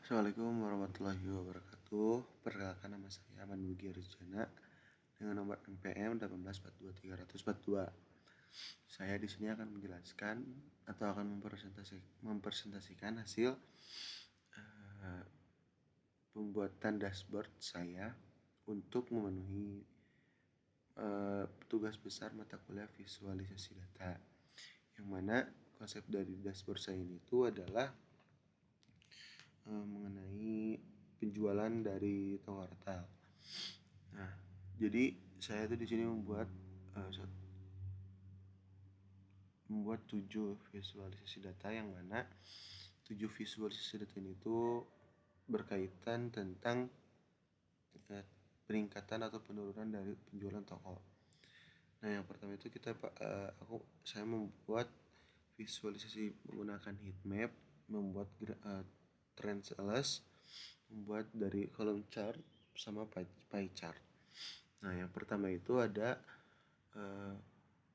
Assalamualaikum warahmatullahi wabarakatuh. Perkenalkan, nama saya Mandugi Arjana dengan nomor NPM 1842342. Saya di sini akan menjelaskan atau akan mempresentasikan hasil pembuatan dashboard saya untuk memenuhi tugas besar mata kuliah visualisasi data, yang mana konsep dari dashboard saya ini itu adalah mengenai penjualan dari toko retail. Nah, jadi saya tuh di sini membuat 7 visualisasi data, yang mana 7 visualisasi data ini tuh berkaitan tentang peningkatan atau penurunan dari penjualan toko. Nah, yang pertama itu saya membuat visualisasi menggunakan heat map, membuat trend sales, membuat dari column chart sama pie chart. Nah, yang pertama itu ada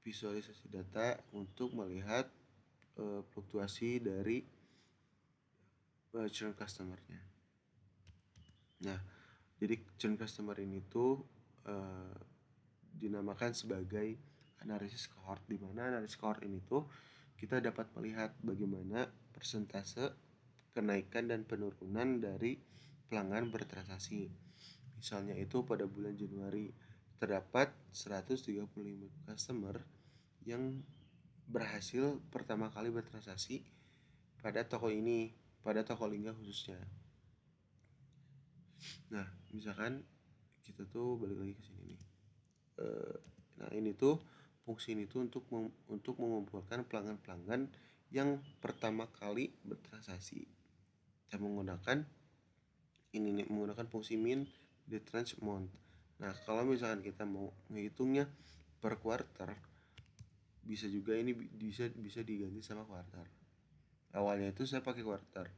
visualisasi data untuk melihat fluktuasi dari churn customer-nya. Nah, jadi churn customer ini tuh dinamakan sebagai analisis cohort, di mana analisis cohort ini tuh kita dapat melihat bagaimana persentase kenaikan dan penurunan dari pelanggan bertransaksi. Misalnya itu pada bulan Januari terdapat 135 customer yang berhasil pertama kali bertransaksi pada toko ini, pada toko Lingga khususnya. Nah, misalkan kita tuh balik lagi ke sini nih. Nah, ini tuh fungsi ini tuh untuk mengumpulkan pelanggan-pelanggan yang pertama kali bertransaksi. Kita menggunakan fungsi min difference amount. Nah, kalau misalkan kita mau menghitungnya per quarter, bisa juga ini bisa diganti sama quarter. Awalnya itu saya pakai quarter,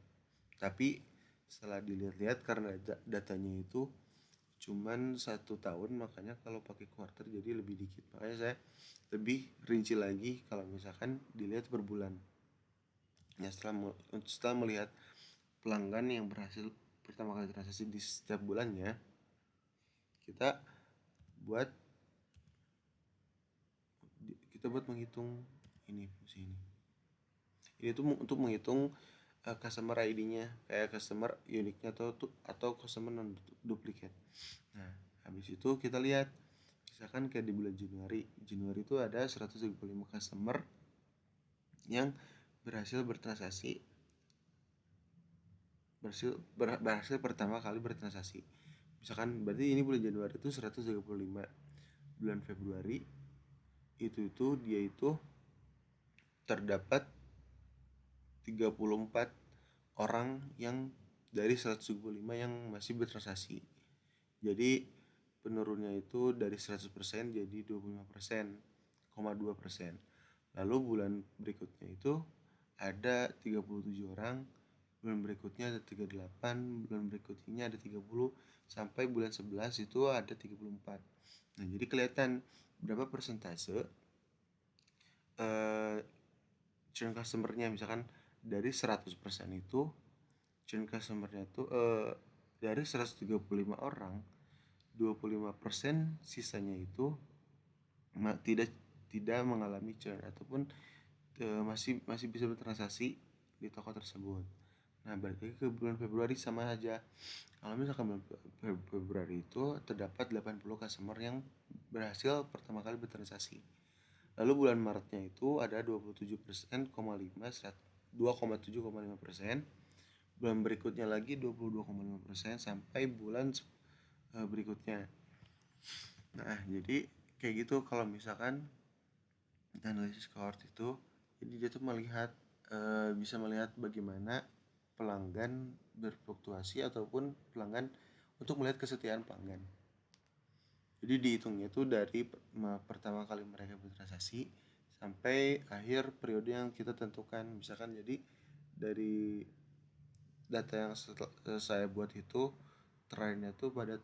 tapi setelah dilihat-lihat karena datanya itu cuman 1 tahun, makanya kalau pakai quarter jadi lebih dikit. Makanya saya lebih rinci lagi kalau misalkan dilihat per bulan. Ya, setelah melihat pelanggan yang berhasil pertama kali transaksi di setiap bulannya, kita buat menghitung fungsi ini. Ini tuh untuk menghitung customer ID-nya, kayak customer unique-nya atau customer non duplicate. Nah, habis itu kita lihat misalkan kayak di bulan Januari itu ada 135 customer yang berhasil bertransaksi, berhasil pertama kali bertransaksi. Misalkan berarti ini bulan Januari itu 135. Bulan Februari itu dia itu terdapat 34 orang yang dari 175 yang masih bertransaksi. Jadi penurunnya itu dari 100% jadi 25,2%. Lalu bulan berikutnya itu ada 37 orang, bulan berikutnya ada 38, bulan berikutnya ada 30, sampai bulan 11 itu ada 34. Nah, jadi kelihatan berapa persentase churn customer-nya. Misalkan dari 100% itu churn customer-nya itu dari 135 orang, 25% sisanya itu tidak mengalami churn ataupun masih bisa bertransaksi di toko tersebut. Nah, berarti ke bulan Februari sama aja. Kalau misalkan bulan Februari itu terdapat 80 customer yang berhasil pertama kali bertransaksi. Lalu bulan Maretnya itu ada 27,5%, bulan berikutnya lagi 22,5%, sampai bulan berikutnya. Nah, jadi kayak gitu kalau misalkan analisis cohort itu, jadi dia tuh bisa melihat bagaimana pelanggan berfluktuasi ataupun pelanggan untuk melihat kesetiaan pelanggan. Jadi dihitungnya itu dari pertama kali mereka bertransaksi sampai akhir periode yang kita tentukan. Misalkan jadi dari data yang saya buat itu terakhirnya tuh pada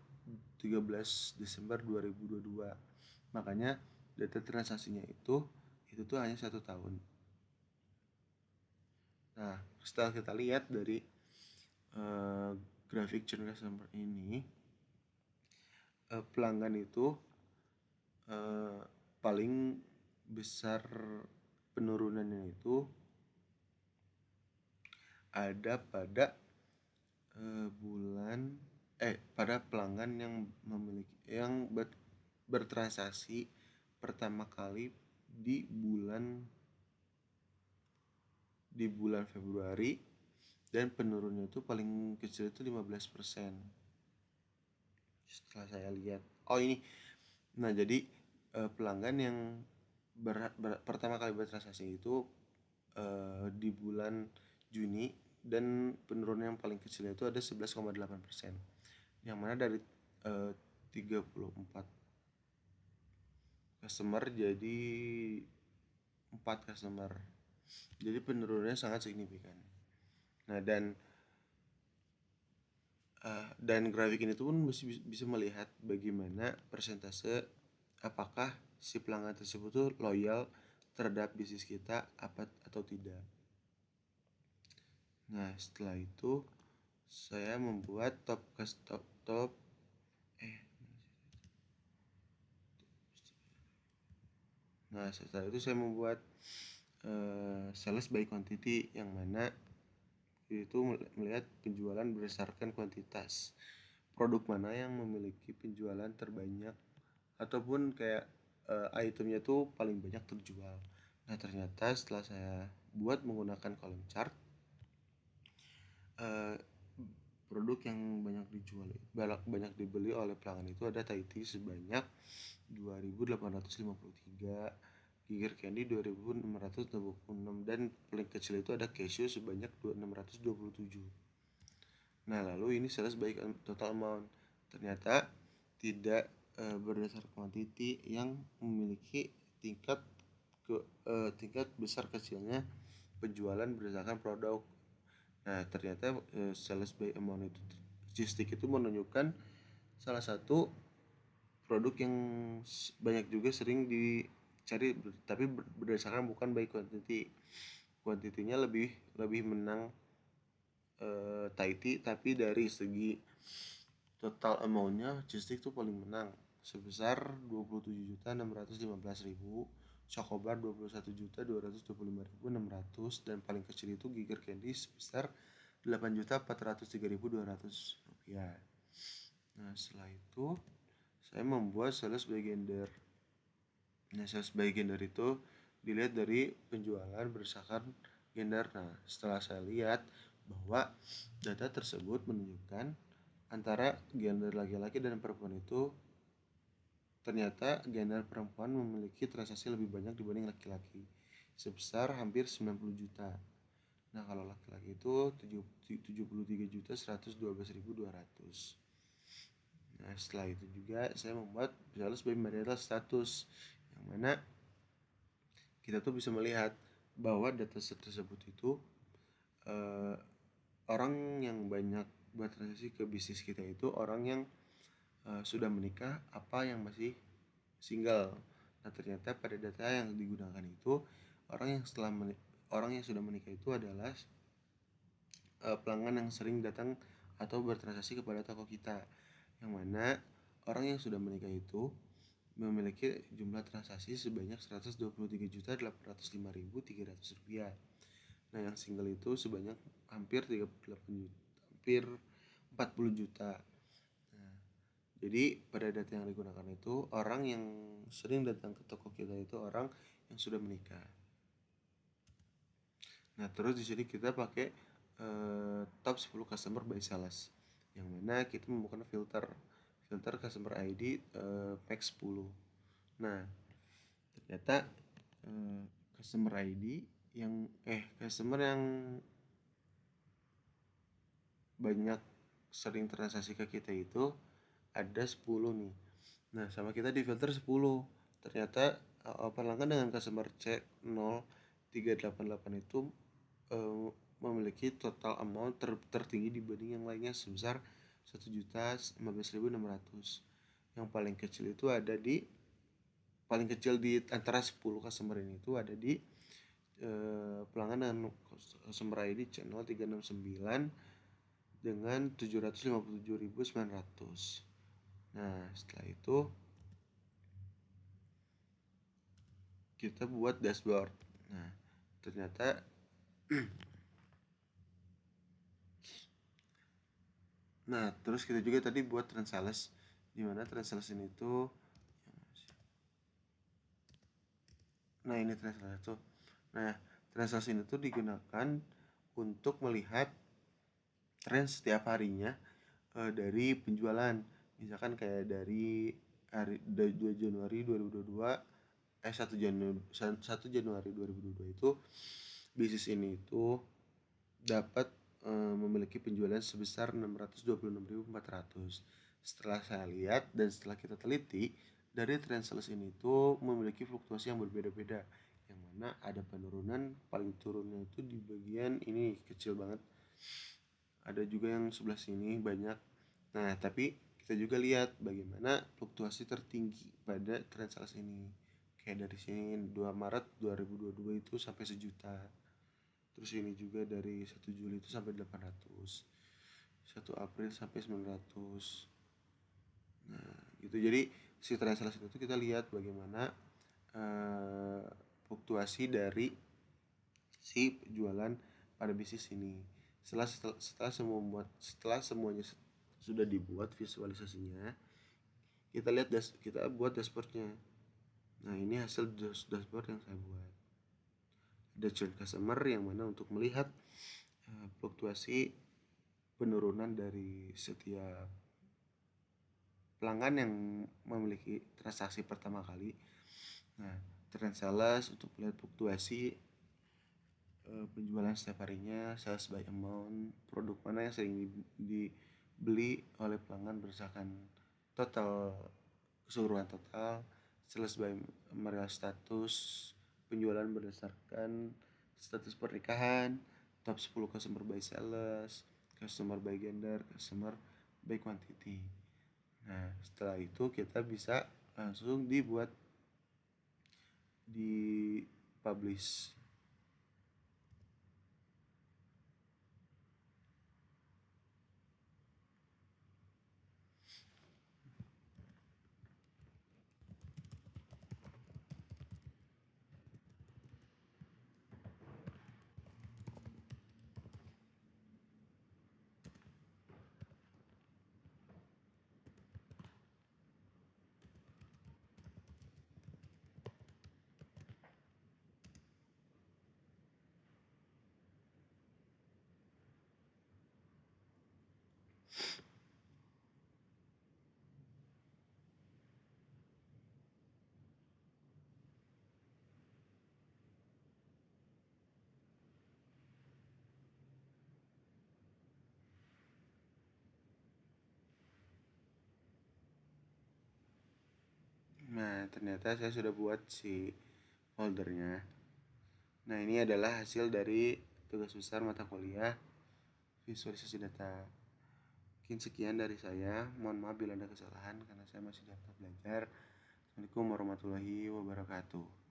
13 Desember 2022. Makanya data transaksinya itu tuh hanya 1 tahun. Nah, setelah kita lihat dari grafik churn customer ini, pelanggan itu paling besar penurunannya itu ada pada pada pelanggan yang bertransaksi pertama kali di bulan Februari, dan penurunnya itu paling kecil itu 15%. Setelah saya lihat, jadi pelanggan yang pertama kali bertransaksi itu di bulan Juni, dan penurunan yang paling kecil itu ada 11,8%, yang mana dari 34 customer jadi 4 customer, jadi penurunannya sangat signifikan. Nah, dan grafik ini pun bisa melihat bagaimana persentase apakah si pelanggan tersebut tuh loyal terhadap bisnis kita apa atau tidak. Nah, setelah itu saya membuat setelah itu saya membuat sales by quantity, yang mana itu melihat penjualan berdasarkan kuantitas. Produk mana yang memiliki penjualan terbanyak ataupun kayak itemnya tuh paling banyak terjual. Nah, ternyata setelah saya buat menggunakan column chart, produk yang banyak dibeli oleh pelanggan itu ada Thai tea sebanyak 2.853, Ginger Candy 2.626, dan paling kecil itu ada cashew sebanyak 627. Nah, lalu ini sales by total amount. Ternyata tidak berdasar quantity yang memiliki tingkat besar kecilnya penjualan berdasarkan produk. Nah, ternyata sales by amount itu statistik itu menunjukkan salah satu produk yang banyak juga sering dicari, tapi berdasarkan bukan by quantity. Quantity-nya lebih menang Thai tea, tapi dari segi total amount-nya Cistik tuh paling menang sebesar 27.615.000, Chocobar 21.225.600, dan paling kecil itu Giger Candy sebesar 8.403.200 rupiah. Nah, setelah itu saya membuat sales by gender. Nah, sales by gender itu dilihat dari penjualan berdasarkan gender. Nah, setelah saya lihat bahwa data tersebut menunjukkan antara gender laki-laki dan perempuan itu, ternyata gender perempuan memiliki transaksi lebih banyak dibanding laki-laki sebesar hampir 90 juta. Nah, kalau laki-laki itu 73.112.200. Nah, setelah itu juga saya membuat sales by marital status, yang mana kita tuh bisa melihat bahwa data tersebut itu orang yang banyak bertransaksi ke bisnis kita itu orang yang sudah menikah apa yang masih single. Nah, ternyata pada data yang digunakan itu orang yang sudah menikah itu adalah pelanggan yang sering datang atau bertransaksi kepada toko kita, yang mana orang yang sudah menikah itu memiliki jumlah transaksi sebanyak 123.805.300 rupiah. Nah, yang single itu sebanyak hampir 38 juta, hampir 40 juta. Nah, jadi pada data yang digunakan itu orang yang sering datang ke toko kita itu orang yang sudah menikah. Nah, terus di sini kita pakai top 10 customer by sales, yang mana kita membuka filter customer ID max 10. Nah, ternyata customer ID customer yang banyak sering transaksi ke kita itu ada 10 nih. Nah, sama kita di filter 10. Ternyata pelanggan dengan customer C0388 itu memiliki total amount tertinggi dibanding yang lainnya sebesar 1.015.600. Yang paling kecil itu ada di antara 10 customer ini itu ada di pelanggan dengan customer ID C0369 dengan 757.900. Nah, setelah itu kita buat dashboard. Nah, ternyata nah, terus kita juga tadi buat trend sales, di mana trend sales ini tuh, nah ini trend sales tuh. Nah, trend sales ini tuh digunakan untuk melihat tren setiap harinya dari penjualan. Misalkan kayak dari hari 2 Januari 2022, 1 Januari 2022 itu bisnis ini itu dapat memiliki penjualan sebesar 626.400. Setelah saya lihat dan setelah kita teliti, dari trend sales ini itu memiliki fluktuasi yang berbeda-beda, yang mana ada penurunan, paling turunnya itu di bagian ini kecil banget, ada juga yang sebelah sini banyak. Nah, tapi kita juga lihat bagaimana fluktuasi tertinggi pada trend sales ini. Kayak dari sini 2 Maret 2022 itu sampai 1 juta. Terus ini juga dari 1 Juli itu sampai 800. 1 April sampai 900. Nah, gitu. Jadi si trend sales itu kita lihat bagaimana fluktuasi dari si penjualan pada bisnis ini. Setelah semuanya sudah dibuat visualisasinya, kita buat dashboardnya. Nah, ini hasil dashboard yang saya buat. Ada churn customer yang mana untuk melihat fluktuasi penurunan dari setiap pelanggan yang memiliki transaksi pertama kali. Nah, trend sales untuk melihat fluktuasi penjualan setiap harinya, sales by amount, produk mana yang sering dibeli oleh pelanggan berdasarkan total, keseluruhan total, sales by marital status, penjualan berdasarkan status pernikahan, top 10 customer by sales, customer by gender, customer by quantity. Nah, setelah itu kita bisa langsung di publish. Nah, ternyata saya sudah buat si foldernya. Nah, ini adalah hasil dari tugas besar mata kuliah visualisasi data. Mungkin sekian dari saya. Mohon maaf bila ada kesalahan karena saya masih dapat belajar. Assalamualaikum warahmatullahi wabarakatuh.